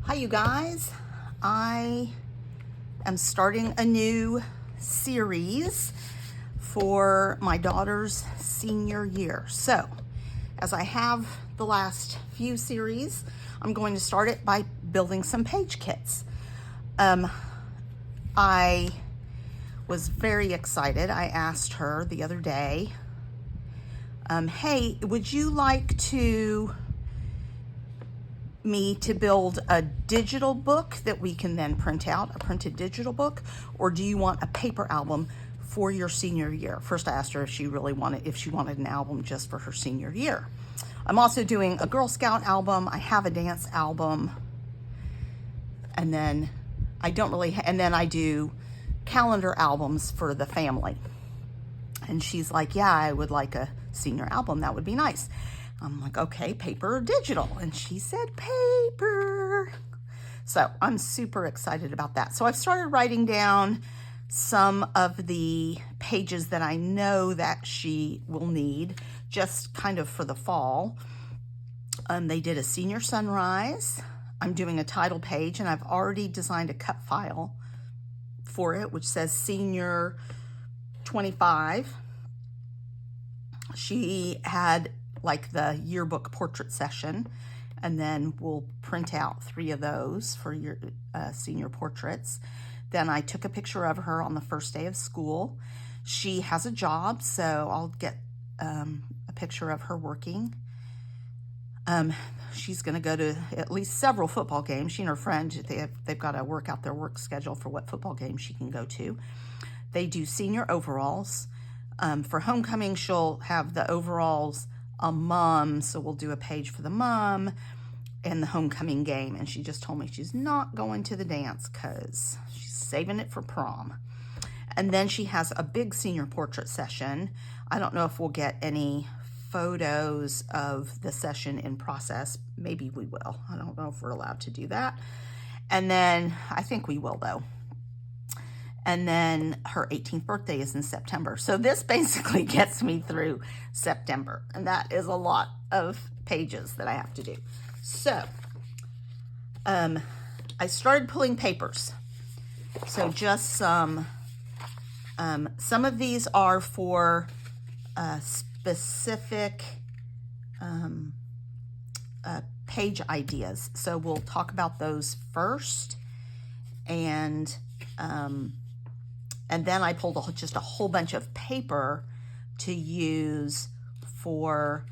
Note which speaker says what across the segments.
Speaker 1: Hi, you guys. I am starting a new series for my daughter's senior year. So, as I have the last few series, I'm going to start it by building some page kits. I was very excited. I asked her the other day, hey, would you like me to build a digital book that we can then print out, a printed digital book, or do you want a paper album for your senior year? First, I asked her if she wanted an album just for her senior year. I'm also doing a Girl Scout album. I have a dance album, and then I do calendar albums for the family. And she's like, yeah, I would like a senior album. That would be nice. I'm like, okay, paper or digital? And she said paper. So I'm super excited about that. So I've started writing down some of the pages that I know that she will need, just kind of for the fall. They did a senior sunrise. I'm doing a title page, and I've already designed a cut file for it, which says Senior 25. She had like the yearbook portrait session, and then we'll print out 3 of those for your senior portraits. Then I took a picture of her on the first day of school. She has a job, so I'll get a picture of her working. She's going to go to at least several football games. She and her friend, they've got to work out their work schedule for what football game she can go to. They do senior overalls. For homecoming, she'll have the overalls, a mom, so we'll do a page for the mom and the homecoming game. And she just told me she's not going to the dance because she's saving it for prom. And then she has a big senior portrait session. I don't know if we'll get any photos of the session in process. Maybe we will. I don't know if we're allowed to do that. And then I think we will, though. And then her 18th birthday is in September. So this basically gets me through September. And that is a lot of pages that I have to do. So I started pulling papers. So just some of these are for specific page ideas. So we'll talk about those first. And then I pulled just a whole bunch of paper to use for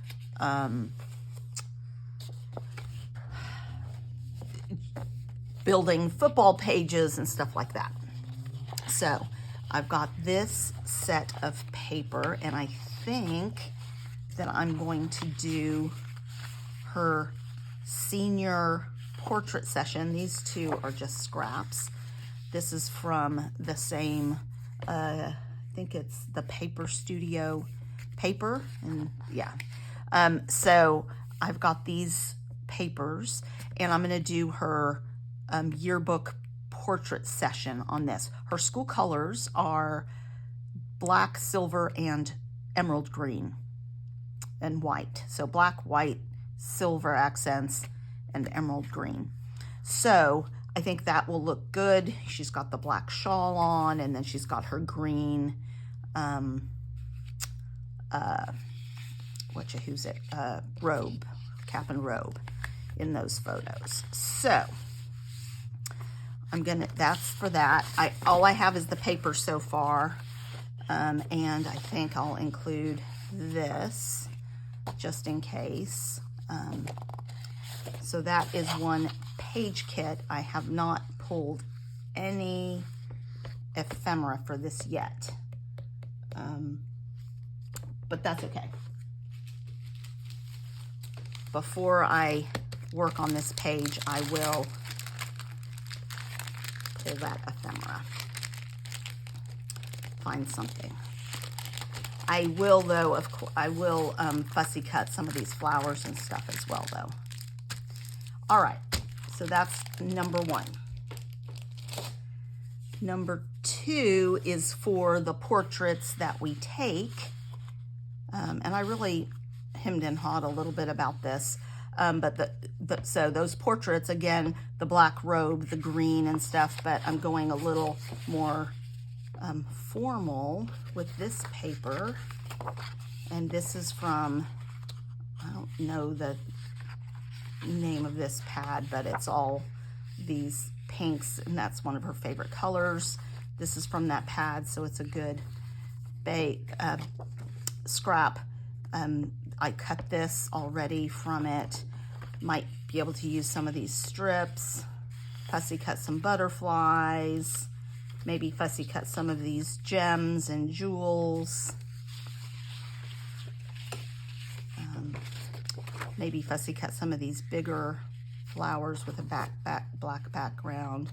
Speaker 1: building football pages and stuff like that. So I've got this set of paper, and I think that I'm going to do her senior portrait session. These 2 are just scraps. This is from the same, I think it's the Paper Studio paper, and yeah. So I've got these papers, and I'm going to do her yearbook portrait session on this. Her school colors are black, silver, and emerald green and white. So black, white, silver accents, and emerald green. So I think that will look good. She's got the black shawl on, and then she's got her green, robe, cap and robe in those photos. So that's for that. All I have is the paper so far, and I think I'll include this just in case. So that is one page kit. I have not pulled any ephemera for this yet, but that's okay. Before I work on this page, I will pull that ephemera, find something. I will, though, of course, I will fussy cut some of these flowers and stuff as well, though. All right, so that's number 1. Number 2 is for the portraits that we take. And I really hemmed and hawed a little bit about this. So those portraits, again, the black robe, the green and stuff, but I'm going a little more formal with this paper. And this is from, I don't know the name of this pad, but it's all these pinks, and that's one of her favorite colors. This is from that pad, so it's a good scrap. I cut this already from it. Might be able to use some of these strips, fussy cut some butterflies, maybe fussy cut some of these gems and jewels. Maybe fussy cut some of these bigger flowers with a black background.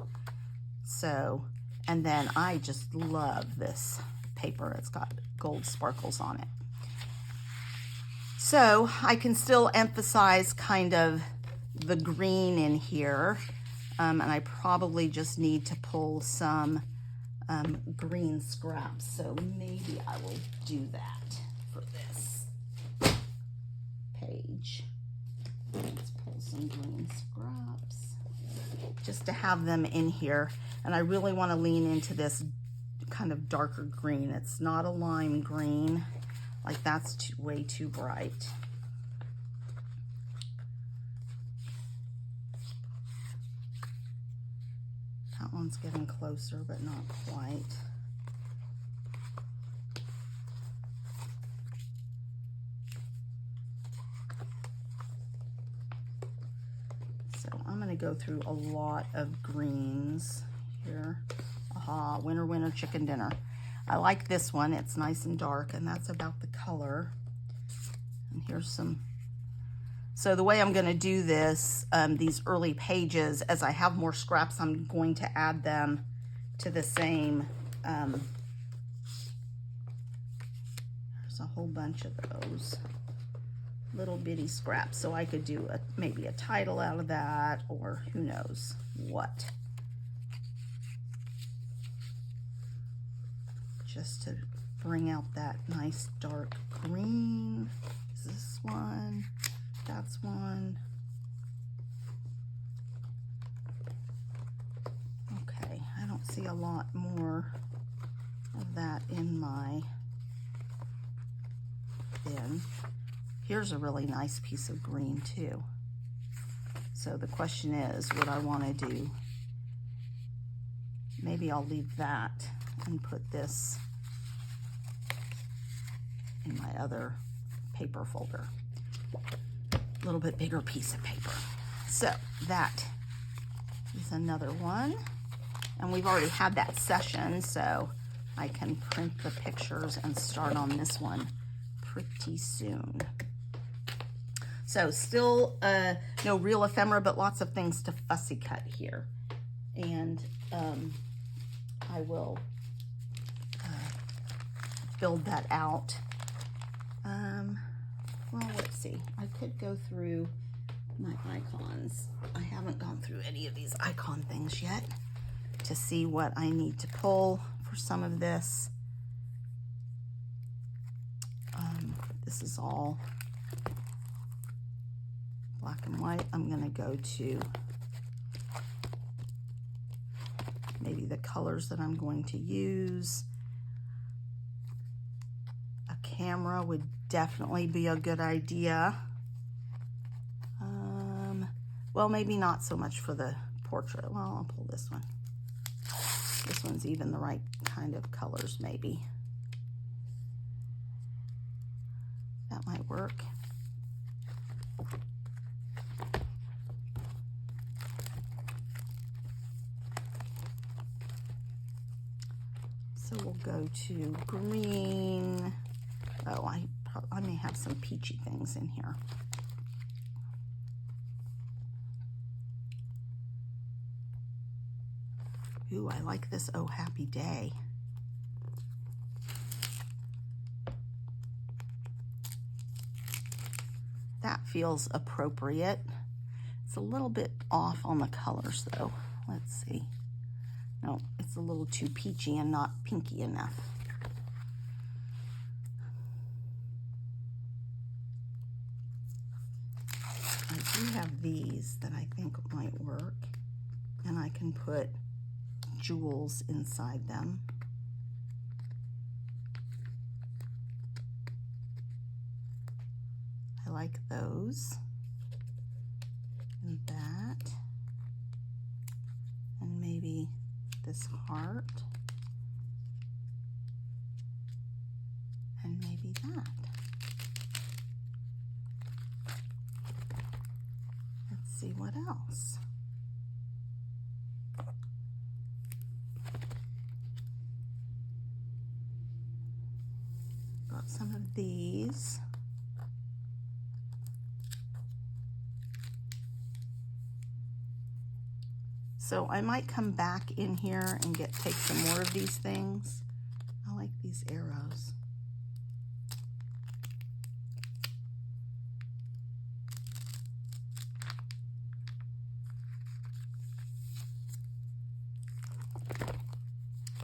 Speaker 1: So, and then I just love this paper. It's got gold sparkles on it. So I can still emphasize kind of the green in here. And I probably just need to pull some green scraps. So maybe I will do that for this page. Let's pull some green scraps just to have them in here. And I really want to lean into this kind of darker green. It's not a lime green. Like that's way too bright. That one's getting closer, but not quite. So I'm going to go through a lot of greens here. Aha, winter, winter chicken dinner. I like this one. It's nice and dark, and that's about the color. And here's some. So the way I'm going to do this, these early pages, as I have more scraps, I'm going to add them to the same. There's a whole bunch of those little bitty scraps. So I could do maybe a title out of that, or who knows what. Just to bring out that nice dark green. Is this one? That's one. Okay, I don't see a lot more of that in my bin. Here's a really nice piece of green too. So the question is, what I want to do, maybe I'll leave that and put this in my other paper folder. A little bit bigger piece of paper. So that is another one. And we've already had that session, so I can print the pictures and start on this one pretty soon. So still no real ephemera, but lots of things to fussy cut here. And I will build that out. Well, let's see. I could go through my icons. I haven't gone through any of these icon things yet to see what I need to pull for some of this. This is all black and white. I'm going to go to maybe the colors that I'm going to use. A camera would definitely be a good idea. Well, maybe not so much for the portrait. Well, I'll pull this one. This one's even the right kind of colors, maybe. That might work. So we'll go to green. Oh, I may have some peachy things in here. Ooh, I like this Oh Happy Day. That feels appropriate. It's a little bit off on the colors though. Let's see. No, it's a little too peachy and not pinky enough. I do do have these that I think might work, and I can put jewels inside them. I like those, and that, and maybe this heart, and maybe that. Let's see what else. Got some of these. So I might come back in here and take some more of these things. I like these arrows.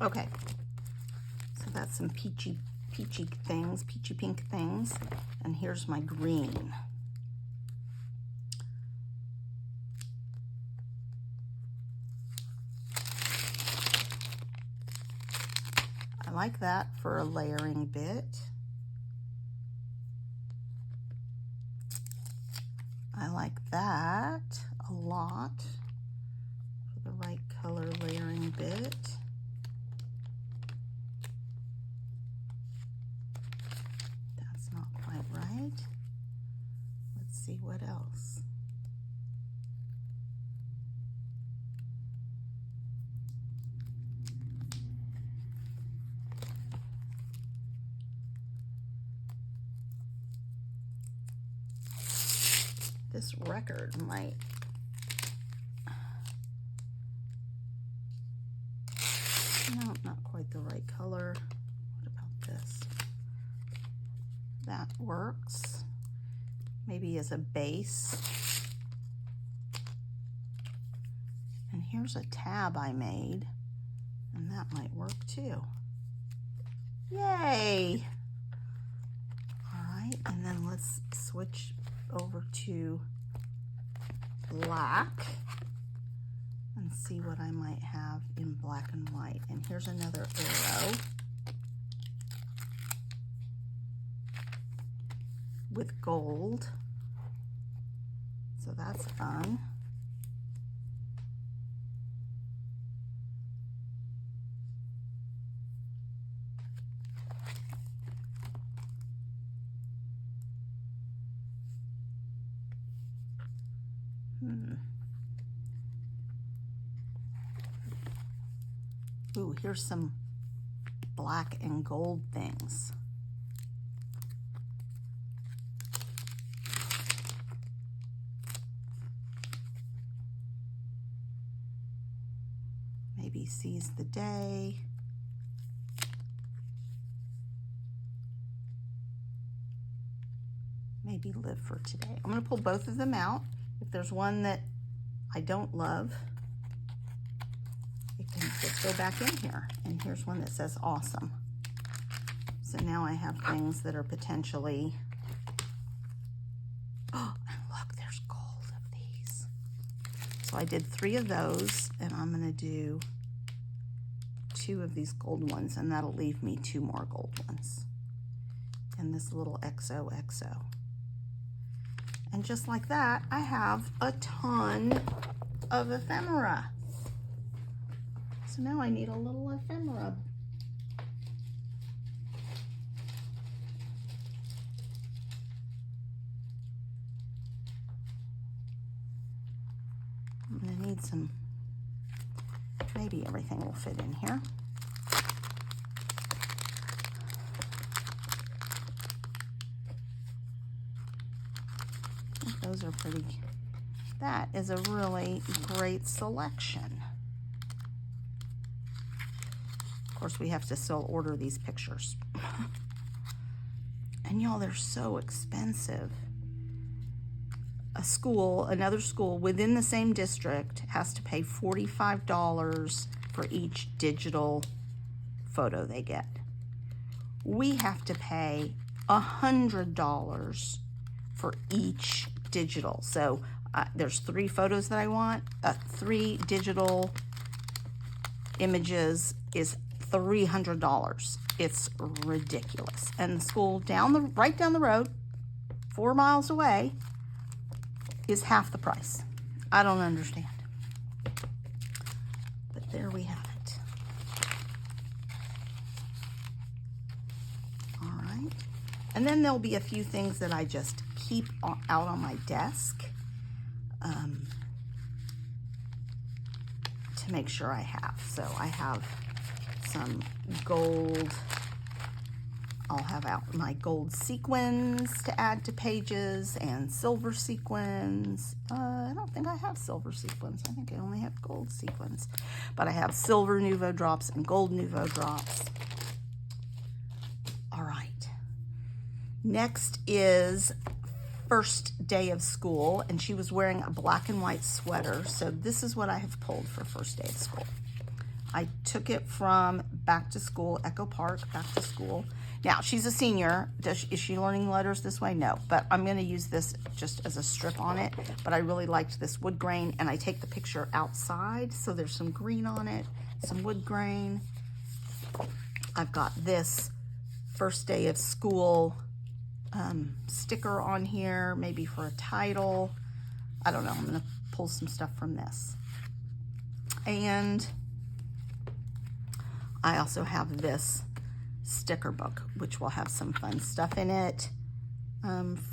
Speaker 1: Okay, so that's some peachy things, peachy pink things, and here's my green. I like that for a layering bit. I like that a lot for the right color layering bit. That's not quite right. Let's see what else. This record might, no, not quite the right color. What about this? That works. Maybe as a base. And here's a tab I made, and that might work too. Yay! All right, and then let's switch over to black and see what I might have in black and white. And here's another arrow with gold, so that's fun. Ooh, here's some black and gold things. Maybe seize the day. Maybe live for today. I'm going to pull both of them out. If there's one that I don't love, it can just go back in here. And here's one that says awesome. So now I have things that are potentially, oh, and look, there's gold of these. So I did 3 of those, and I'm going to do 2 of these gold ones, and that'll leave me 2 more gold ones. And this little XOXO. And just like that, I have a ton of ephemera. So now I need a little ephemera. I'm gonna need some, maybe everything will fit in here. Those are pretty, that is a really great selection. Of course, we have to still order these pictures. And y'all, they're so expensive. A school, another school within the same district has to pay $45 for each digital photo they get. We have to pay $100 for each digital. So There's 3 photos that I want. 3 digital images is $300. It's ridiculous. And the school right down the road, 4 miles away, is half the price. I don't understand. But there we have it. All right. And then there'll be a few things that I just keep out on my desk to make sure I have. So I have some gold. I'll have out my gold sequins to add to pages and silver sequins. I don't think I have silver sequins. I think I only have gold sequins. But I have silver Nouveau drops and gold Nouveau drops. All right. Next is first day of school, and she was wearing a black and white sweater. So this is what I have pulled for first day of school. I took it from Back to School, Echo Park, Back to School. Now, she's a senior. Is she learning letters this way? No, but I'm going to use this just as a strip on it. But I really liked this wood grain, and I take the picture outside, so there's some green on it, some wood grain. I've got this first day of school sticker on here, maybe for a title. I don't know. I'm going to pull some stuff from this. And I also have this sticker book, which will have some fun stuff in it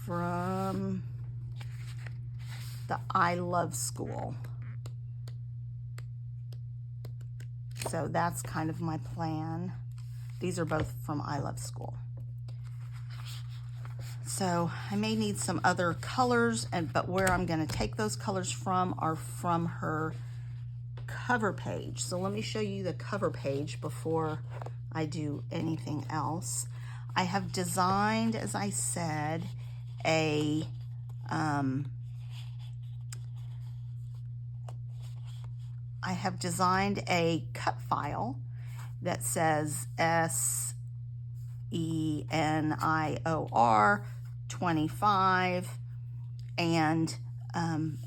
Speaker 1: from the I Love School. So that's kind of my plan. These are both from I Love School. So I may need some other colors, but where I'm going to take those colors from are from her cover page. So let me show you the cover page before I do anything else. I have designed, as I said, I have designed a cut file that says SENIOR 25, and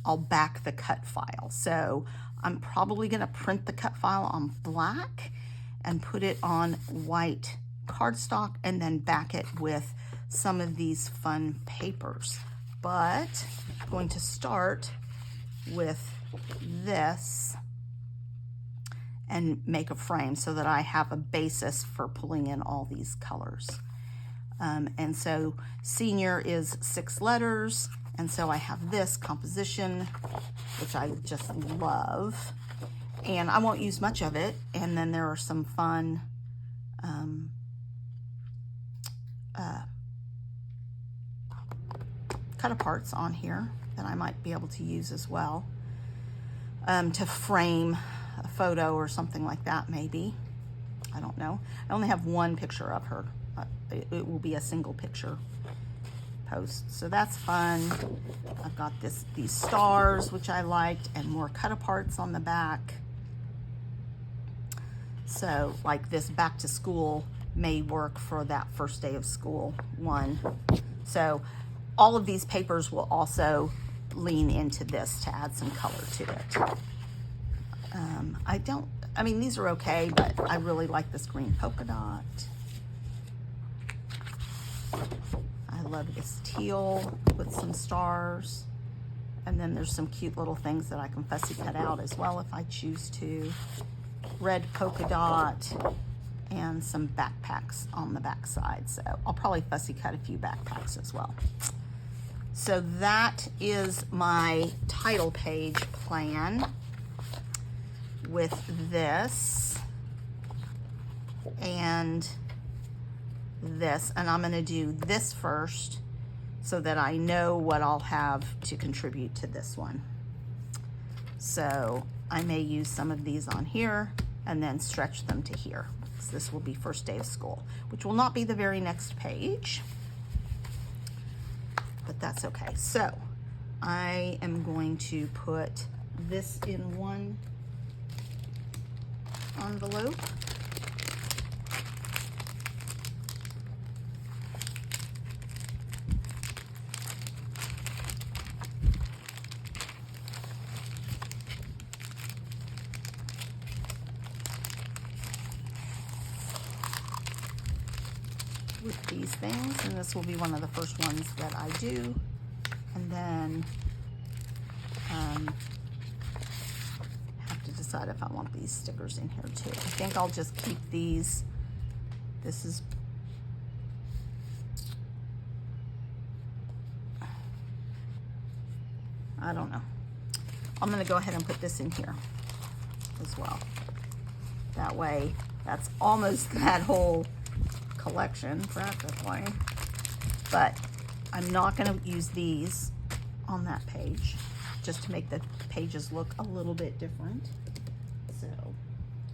Speaker 1: I'll back the cut file. So I'm probably going to print the cut file on black and put it on white cardstock and then back it with some of these fun papers. But I'm going to start with this and make a frame so that I have a basis for pulling in all these colors. And so senior is 6 letters, and so I have this composition, which I just love. And I won't use much of it. And then there are some fun cut aparts on here that I might be able to use as well to frame a photo or something like that, maybe. I don't know. I only have one picture of her. It will be a single picture post, so that's fun. I've got these stars, which I liked, and more cut aparts on the back. So like this back to school may work for that first day of school one. So all of these papers will also lean into this to add some color to it. I mean, these are okay, but I really like this green polka dot. I love this teal with some stars. And then there's some cute little things that I can fussy cut out as well if I choose to. Red polka dot and some backpacks on the back side. So I'll probably fussy cut a few backpacks as well. So that is my title page plan with this and this. And I'm going to do this first so that I know what I'll have to contribute to this one. So I may use some of these on here and then stretch them to here. So this will be first day of school, which will not be the very next page, but that's okay. So I am going to put this in one envelope. with these things, and this will be one of the first ones that I do. And then have to decide if I want these stickers in here too. I think I'll just keep these. This is I don't know. I'm going to go ahead and put this in here as well. That way, that's almost that whole collection practically. But I'm not going to use these on that page, just to make the pages look a little bit different. So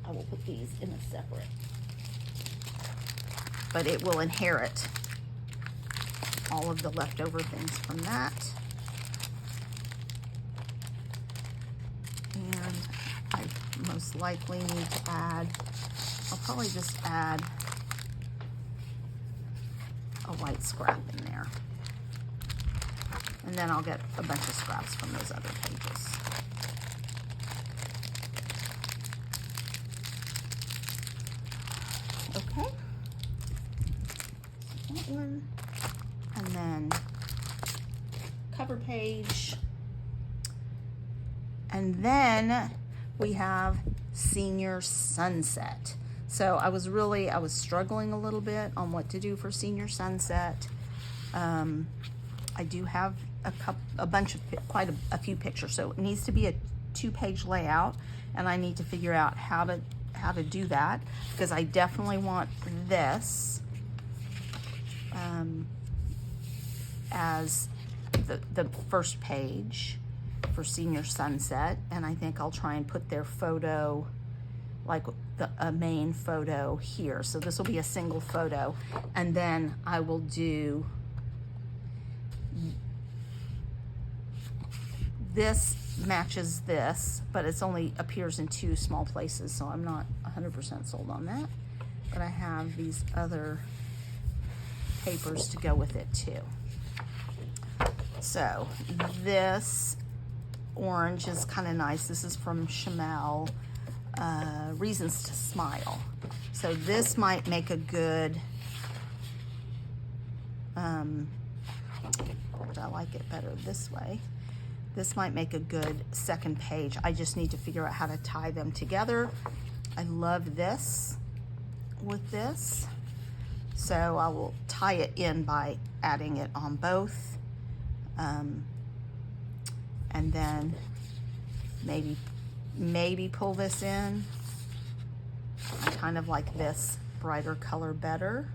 Speaker 1: I will put these in a separate. But it will inherit all of the leftover things from that. And I most likely need to add, I'll probably just add a white scrap in there. And then I'll get a bunch of scraps from those other pages. Okay. So that one. And then cover page. And then we have Senior Sunset. So I was struggling a little bit on what to do for Senior Sunset. I do have quite a few pictures, so it needs to be a 2-page layout, and I need to figure out how to do that, because I definitely want this as the first page for Senior Sunset, and I think I'll try and put their photo, like a main photo here. So this will be a single photo, and then I will do this matches this, but it's only appears in 2 small places, so I'm not 100% sold on that. But I have these other papers to go with it too. So this orange is kind of nice. This is from Shimelle, Reasons to Smile. So this might make a good, but I like it better this way. This might make a good second page. I just need to figure out how to tie them together. I love this with this. So I will tie it in by adding it on both. And then maybe pull this in. I kind of like this brighter color better.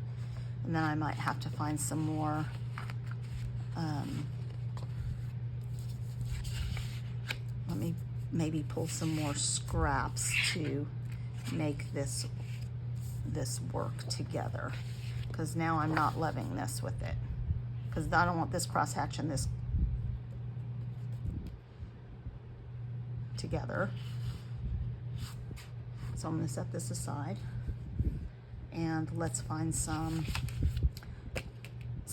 Speaker 1: And then I might have to find some more let me maybe pull some more scraps to make this work together, because now I'm not loving this with it, because I don't want this crosshatch and this together. So I'm going to set this aside, and let's find some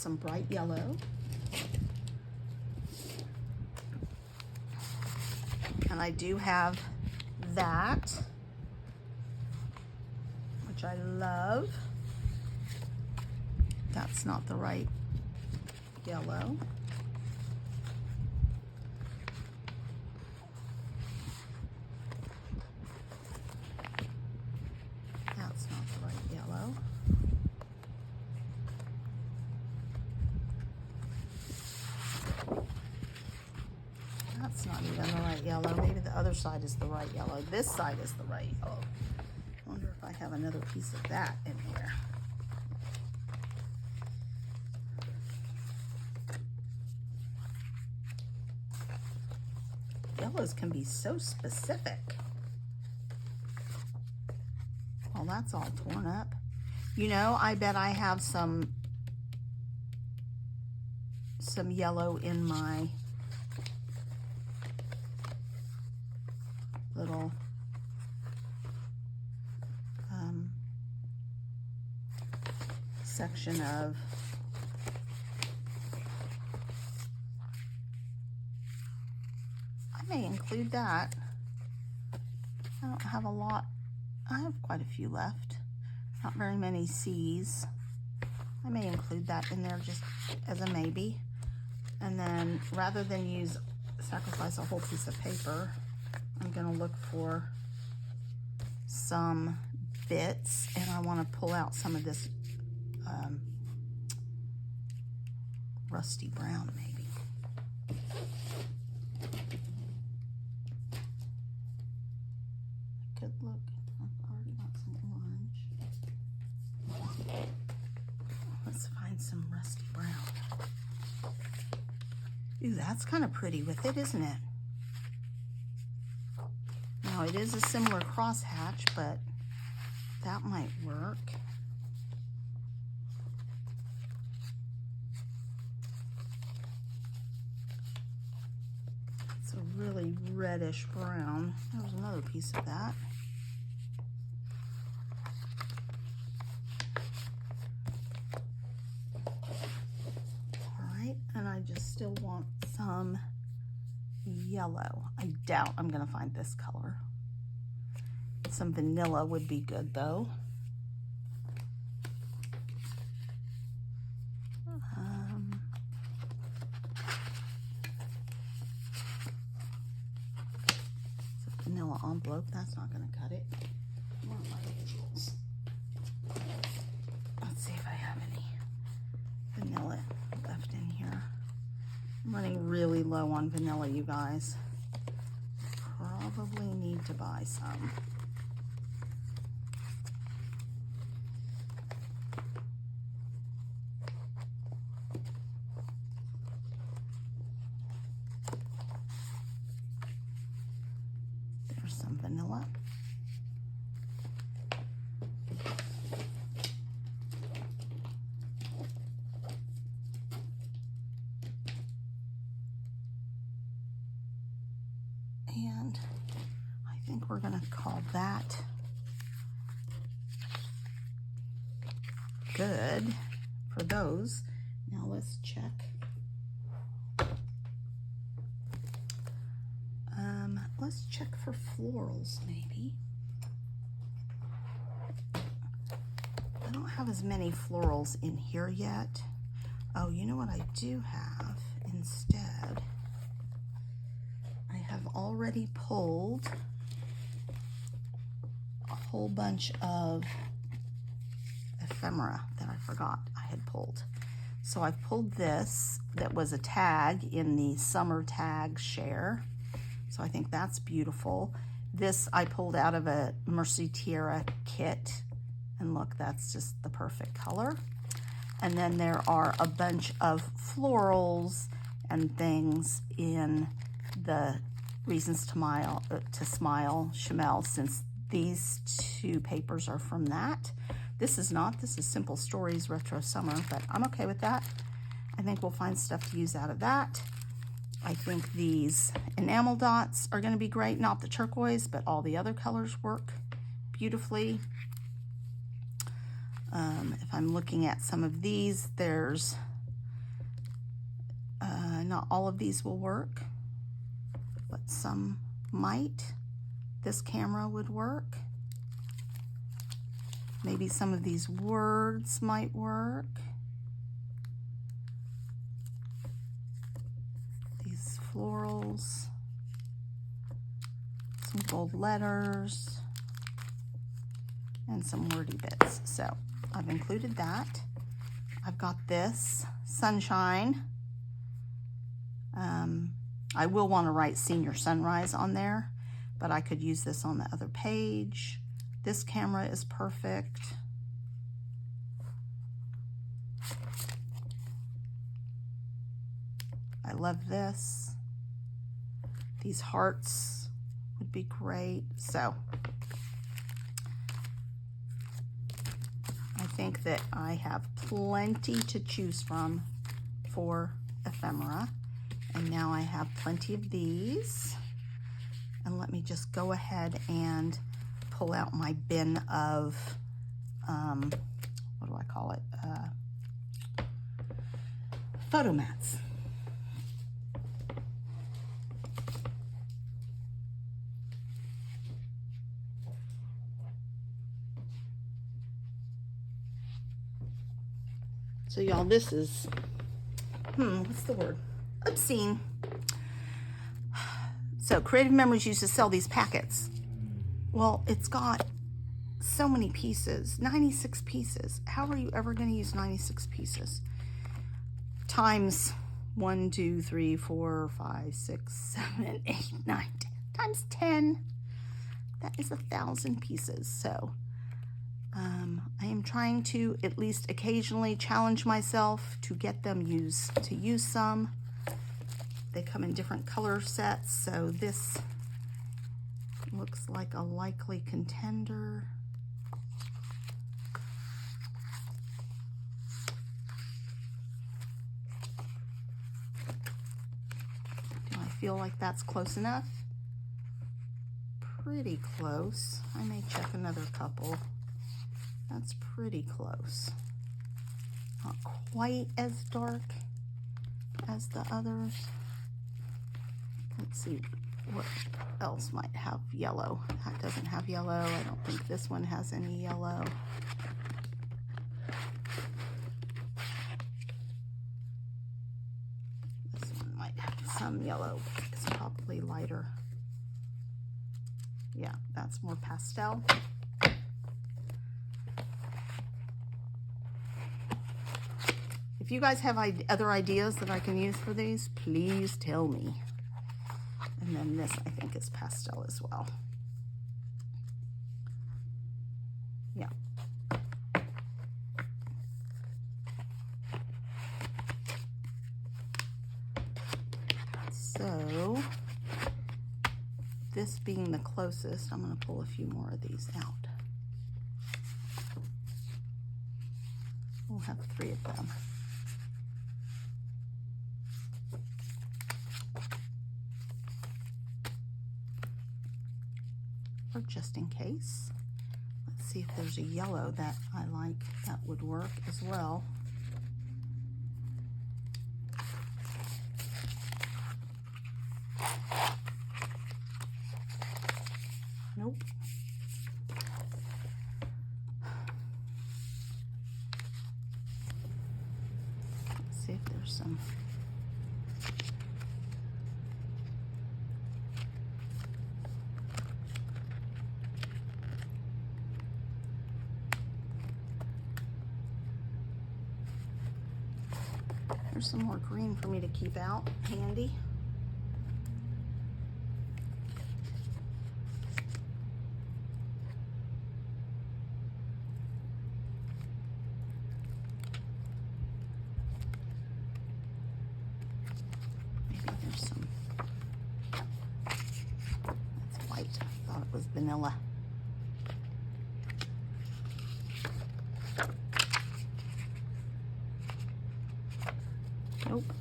Speaker 1: bright yellow. And I do have that, which I love. That's not the right yellow. That's not the right yellow. That's not even the right yellow. Maybe the other side is the right yellow. This side is the right yellow. I wonder if I have another piece of that in here. Yellows can be so specific. Well, that's all torn up. You know, I bet I have some yellow in my little section of I may include that. I don't have a lot. I have quite a few left. Not very many C's. I may include that in there just as a maybe. And then rather than sacrifice a whole piece of paper, I'm gonna look for some bits, and I wanna pull out some of this rusty brown maybe. I could look, I've already got some orange. Let's find some rusty brown. Ooh, that's kind of pretty with it, isn't it? Now it is a similar crosshatch, but that might work. It's a really reddish brown. There's another piece of that. And I just still want some yellow. I doubt I'm gonna find this color. Some vanilla would be good though. It's a vanilla envelope. That's not gonna cut it. Where are my visuals? Let's see if I have any vanilla left in here. I'm running really low on vanilla, you guys. Probably need to buy some. There's some vanilla. And I think we're gonna call that good for those. Now let's check. Let's check for florals maybe. I don't have as many florals in here yet. Oh, you know what I do have instead? I have already pulled a whole bunch of ephemera that I forgot I had pulled. So I pulled this that was a tag in the summer tag share. So I think that's beautiful. This I pulled out of a Mercy Tierra kit. And look, that's just the perfect color. And then there are a bunch of florals and things in the Reasons to Smile Shimelle, since these two papers are from that. This is not. This is Simple Stories Retro Summer, but I'm okay with that. I think we'll find stuff to use out of that. I think these enamel dots are going to be great. Not the turquoise, but all the other colors work beautifully. If I'm looking at some of these, there's not all of these will work, but some might. This camera would work. Maybe some of these words might work. These florals, some gold letters, and some wordy bits. So I've included that. I've got this sunshine. I will want to write Senior Sunrise on there, but I could use this on the other page. This camera is perfect. I love this. These hearts would be great. So I think that I have plenty to choose from for ephemera. And now I have plenty of these. And let me just go ahead and pull out my bin of, what do I call it? Photo mats. So y'all, this is, what's the word? Obscene. So Creative Memories used to sell these packets. Well, it's got so many pieces, 96 pieces. How are you ever going to use 96 pieces? Times 1, 2, 3, 4, 5, 6, 7, 8, 9, 10. Times 10. That is 1,000 pieces. So I am trying to at least occasionally challenge myself to get them to use some. They come in different color sets, so this looks like a likely contender. Do I feel like that's close enough? Pretty close. I may check another couple. That's pretty close. Not quite as dark as the others. Let's see what else might have yellow. That doesn't have yellow. I don't think this one has any yellow. This one might have some yellow. It's probably lighter. Yeah, that's more pastel. If you guys have other ideas that I can use for these, please tell me. And then this, I think, is pastel as well. Yeah. So, this being the closest, I'm going to pull a few more of these out. We'll have 3 of them. Or just in case. Let's see if there's a yellow that I like that would work as well. Nope. Let's see if there's some. There's some more green for me to keep out handy. Maybe there's some. That's white. I thought it was vanilla. Nope.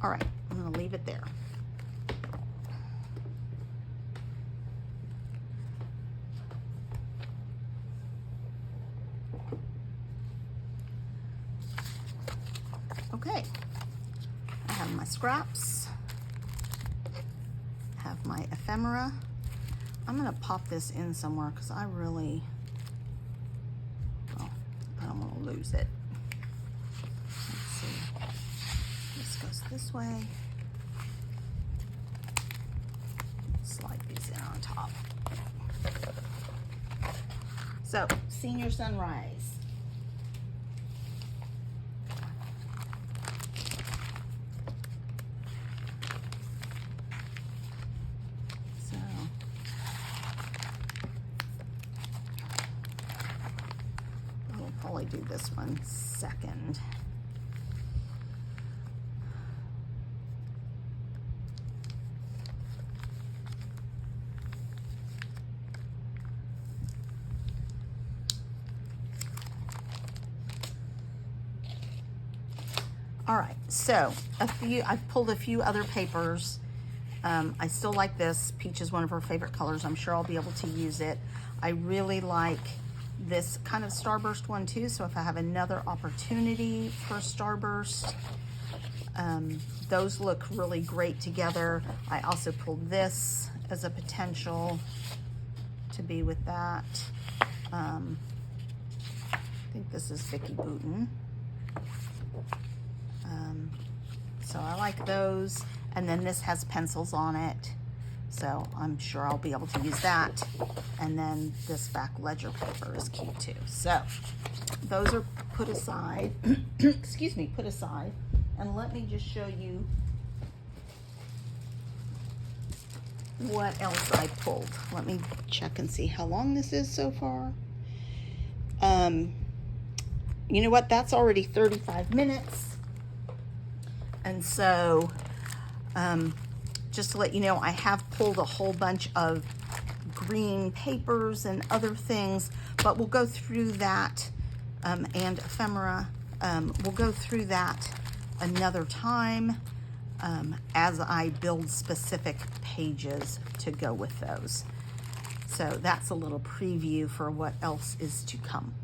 Speaker 1: All right, I'm going to leave it there. Okay, I have my scraps, have my ephemera. I'm going to pop this in somewhere because I don't want to lose it. This way. Slide these in on top. So, Senior Sunrise. So, we'll probably do this one second. All right, so I've pulled a few other papers. I still like this. Peach is one of her favorite colors. I'm sure I'll be able to use it. I really like this kind of starburst one too, so if I have another opportunity for a starburst, those look really great together. I also pulled this as a potential to be with that. I think this is Vicky Bouton. So I like those. And then this has pencils on it, so I'm sure I'll be able to use that. And then this back ledger paper is cute too. So those are put aside. Excuse me, put aside. And let me just show you what else I pulled. Let me check and see how long this is so far. You know what? That's already 35 minutes. And so, just to let you know, I have pulled a whole bunch of green papers and other things, but we'll go through that, and ephemera. We'll go through that another time as I build specific pages to go with those. So that's a little preview for what else is to come.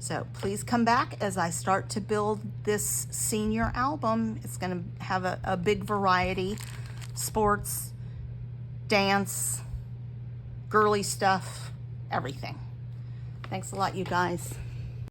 Speaker 1: So please come back as I start to build this senior album. It's going to have a big variety: sports, dance, girly stuff, everything. Thanks a lot, you guys.